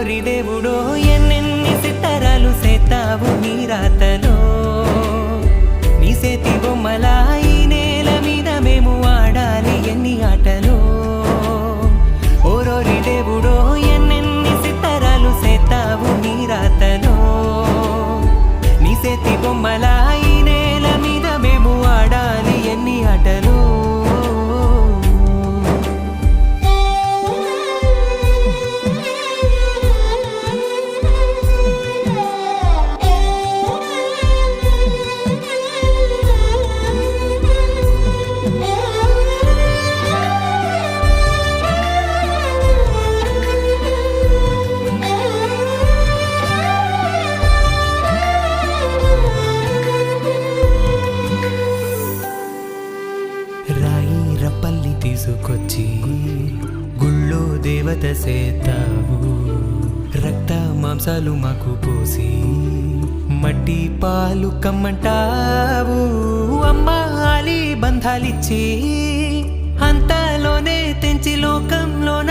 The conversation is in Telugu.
ఓరోరి దేవుడో ఎన్నెన్ని సిత్తరాలు సేతావు నీ రాతలో నీ సేతి బొమ్మలా ఈ నేల మీద మేము ఆడాలి ఎన్ని ఆటలో ఓరోరి దేవుడో ఎన్నెన్ని సిత్తరాలు సేతావు నీ రాతలో నీ సేతి బొమ్మలా ఈ నేల మీద మేము ఆడాలి ఎన్ని ఆటలో రాయి రప్పల్ని తీసుకొచ్చి గుళ్ళో దేవత సేతావు రక్త మాంసాలు మాకు పోసి మట్టి పాలు కమ్మంటావు అమ్మాలి బంధాలిచ్చి అంతలోనే తెంచి లోకంలోన